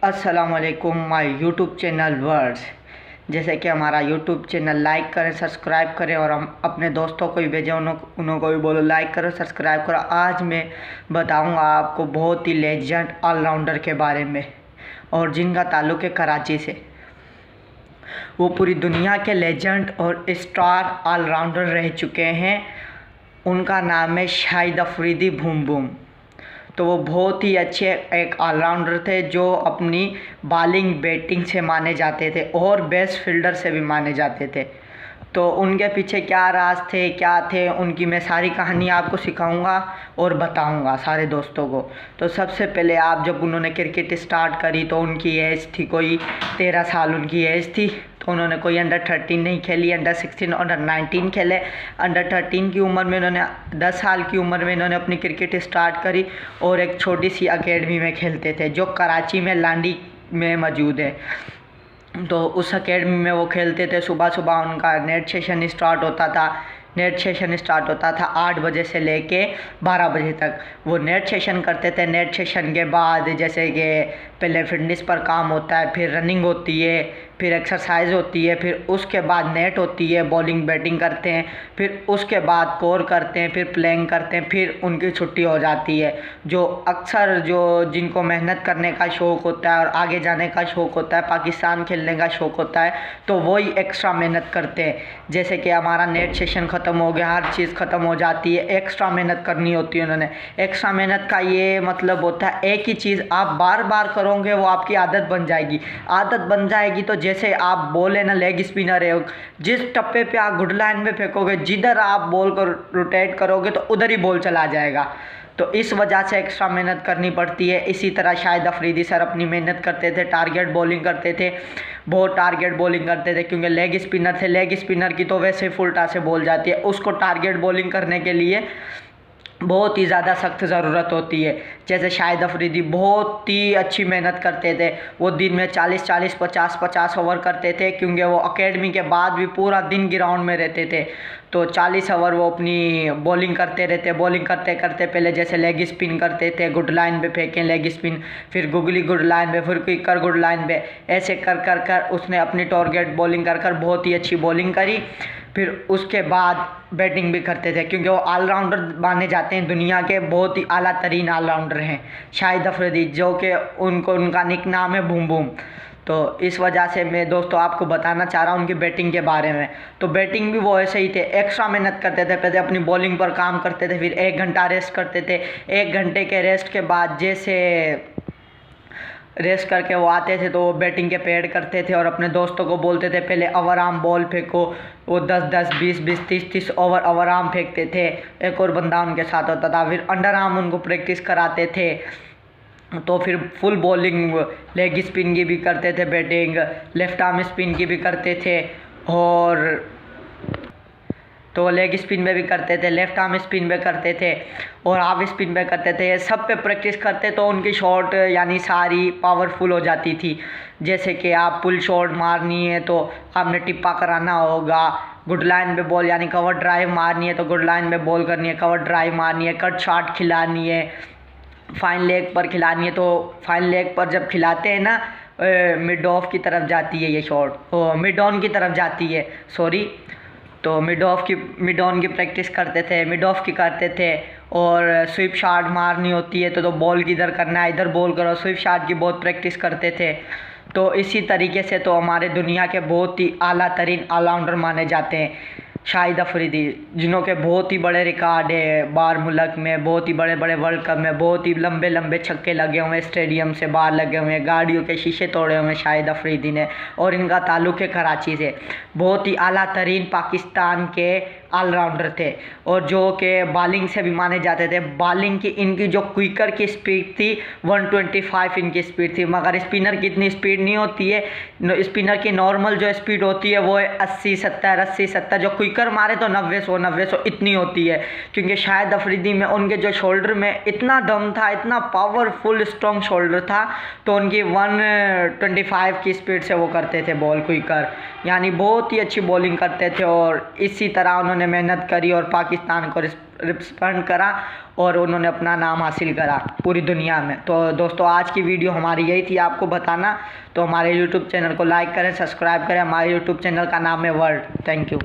अस्सलामुअलैकुम my YouTube channel words. जैसे कि हमारा यूट्यूब चैनल लाइक करें, सब्सक्राइब करें और हम अपने दोस्तों को भी भेजें, उन्हों को भी बोलो लाइक करो, सब्सक्राइब करो। आज मैं बताऊंगा आपको बहुत ही लेजेंड ऑलराउंडर के बारे में और जिनका ताल्लुक़ है कराची से। वो पूरी दुनिया के लेजेंड और स्टार ऑलराउंडर रह चुके हैं। उनका नाम है शाहिद अफरीदी बूम बूम। तो वो बहुत ही अच्छे एक ऑलराउंडर थे जो अपनी बॉलिंग बैटिंग से माने जाते थे और बेस्ट फील्डर से भी माने जाते थे। तो उनके पीछे क्या राज थे, क्या थे, उनकी मैं सारी कहानी आपको सिखाऊंगा और बताऊंगा सारे दोस्तों को। तो सबसे पहले आप जब उन्होंने क्रिकेट स्टार्ट करी तो उनकी एज थी कोई 13 साल उनकी एज थी। तो उन्होंने कोई अंडर 13 नहीं खेली, अंडर 16 अंडर 19 खेले। अंडर 13 की उम्र में उन्होंने 10 साल की उम्र में इन्होंने अपनी क्रिकेट स्टार्ट करी और एक छोटी सी अकेडमी में खेलते थे जो कराची में लांडी में मौजूद है। तो उस अकेडमी में वो खेलते थे। सुबह सुबह उनका नेट सेशन स्टार्ट होता था। नेट सेशन स्टार्ट होता था 8 बजे से लेके 12 बजे तक वो नेट सेशन करते थे। नेट सेशन के बाद जैसे कि पहले फिटनेस पर काम होता है, फिर रनिंग होती है, फिर एक्सरसाइज होती है, फिर उसके बाद नेट होती है, बॉलिंग बैटिंग करते हैं, फिर उसके बाद कोर करते हैं, फिर प्लेइंग करते हैं, फिर उनकी छुट्टी हो जाती है। जो अक्सर जो जिनको मेहनत करने का शौक़ होता है और आगे जाने का शौक़ होता है, पाकिस्तान खेलने का शौक़ होता है, तो वही एक्स्ट्रा मेहनत करते हैं। जैसे कि हमारा नेट सेशन ख़त्म हो गया, हर चीज़ ख़त्म हो जाती है, एक्स्ट्रा मेहनत करनी होती है उन्होंने। एक्स्ट्रा मेहनत का ये मतलब होता है एक ही चीज़ आप बार बार करोगे वो आपकी आदत बन जाएगी। आदत बन जाएगी तो जैसे आप बॉल है ना, लेग स्पिनर है, जिस टप्पे पे आप गुड लाइन में फेंकोगे, जिधर आप बॉल को रोटेट करोगे तो उधर ही बॉल चला जाएगा। तो इस वजह से एक्स्ट्रा मेहनत करनी पड़ती है। इसी तरह शाहिद अफरीदी सर अपनी मेहनत करते थे, टारगेट बॉलिंग करते थे, बहुत टारगेट बॉलिंग करते थे क्योंकि लेग स्पिनर थे। लेग स्पिनर की तो वैसे फुल टॉस से बॉल जाती है, उसको टारगेट बॉलिंग करने के लिए बहुत ही ज़्यादा सख्त ज़रूरत होती है। जैसे शाहिद अफरीदी बहुत ही अच्छी मेहनत करते थे। वो दिन में 40-40, 50-50 ओवर करते थे क्योंकि वो एकेडमी के बाद भी पूरा दिन ग्राउंड में रहते थे। तो 40 ओवर वो अपनी बॉलिंग करते रहते। बॉलिंग करते करते पहले जैसे लेग स्पिन करते थे, गुड लाइन पे फेंकें लेग स्पिन, फिर गुगली गुड लाइन पे, फिर क्विकर गुड लाइन पे, ऐसे कर कर कर उसने अपनी टारगेट बॉलिंग कर कर बहुत ही अच्छी बॉलिंग करी। फिर उसके बाद बैटिंग भी करते थे क्योंकि वो ऑलराउंडर माने जाते हैं, दुनिया के बहुत ही आला तरीन ऑलराउंडर हैं शाहिद अफरीदी, जो कि उनका निक नाम है बूम बूम। तो इस वजह से मैं दोस्तों आपको बताना चाह रहा हूँ उनकी बैटिंग के बारे में। तो बैटिंग भी वो ऐसे ही थे, एक्स्ट्रा मेहनत करते थे। पहले अपनी बॉलिंग पर काम करते थे, फिर 1 घंटा रेस्ट करते थे। 1 घंटे के रेस्ट के बाद जैसे रेस्ट करके वो आते थे तो वो बैटिंग के पैड करते थे और अपने दोस्तों को बोलते थे पहले ओवर आर्म बॉल फेंको। वो 10-10, 20-20, 30-30 ओवर आर्म फेंकते थे। एक और बंदा उनके साथ होता था। फिर अंडर आर्म उनको प्रैक्टिस कराते थे। तो फिर फुल बॉलिंग लेग स्पिन की भी करते थे, बैटिंग लेफ्ट आर्म स्पिन की भी करते थे और तो लेग स्पिन में भी करते थे, लेफ्ट आर्म स्पिन में करते थे और हाफ स्पिन में करते थे। ये सब पे प्रैक्टिस करते तो उनकी शॉट यानी सारी पावरफुल हो जाती थी। जैसे कि आप पुल शॉट मारनी है तो आपने टिप्पा कराना होगा, गुड लाइन पे बॉल यानी कवर ड्राइव मारनी है तो गुड लाइन पे बॉल करनी है, कवर ड्राइव मारनी है, कट शॉट खिलानी है, फाइन लेग पर खिलानी है। तो फाइन लेग पर जब खिलाते हैं ना, मिड ऑफ की तरफ जाती है ये शॉट, मिड ऑन की तरफ जाती है, सॉरी। तो मिड ऑन की प्रैक्टिस करते थे, मिड ऑफ की करते थे। और स्वीप शॉट मारनी होती है तो बॉल किधर करना है, इधर बॉल करो, स्वीप शॉट की बहुत प्रैक्टिस करते थे। तो इसी तरीके से तो हमारे दुनिया के बहुत ही आला तरीन ऑलराउंडर माने जाते हैं शाहिद अफरीदी, जिन्हों के बहुत ही बड़े रिकॉर्ड है बाहर मुल्क में, बहुत ही बड़े बड़े वर्ल्ड कप में बहुत ही लंबे लंबे छक्के लगे हुए हैं, स्टेडियम से बाहर लगे हुए हैं, गाड़ियों के शीशे तोड़े हुए हैं शाहिद अफरीदी ने। और इनका ताल्लुक़ है कराची से। बहुत ही आला तरीन पाकिस्तान के ऑलराउंडर थे और जो कि बॉलिंग से भी माने जाते थे। बॉलिंग की इनकी जो क्विकर की स्पीड थी 125 इनकी स्पीड थी, मगर स्पिनर की इतनी स्पीड नहीं होती है। स्पिनर की नॉर्मल जो स्पीड होती है वो है 80-70, 80-70। जो क्विकर मारे तो 90-100 इतनी होती है क्योंकि शाहिद अफरीदी में उनके जो शोल्डर में इतना दम था, इतना पावरफुल स्ट्रॉन्ग शोल्डर था, तो उनकी 125 की स्पीड से वो करते थे बॉल क्विकर, यानी बहुत ही अच्छी बॉलिंग करते थे। और इसी तरह उन्होंने उन्होंने मेहनत करी और पाकिस्तान को रिप्रेजेंट करा और उन्होंने अपना नाम हासिल करा पूरी दुनिया में। तो दोस्तों आज की वीडियो हमारी यही थी आपको बताना। तो हमारे यूट्यूब चैनल को लाइक करें, सब्सक्राइब करें। हमारे यूट्यूब चैनल का नाम है वर्ल्ड। Thank you.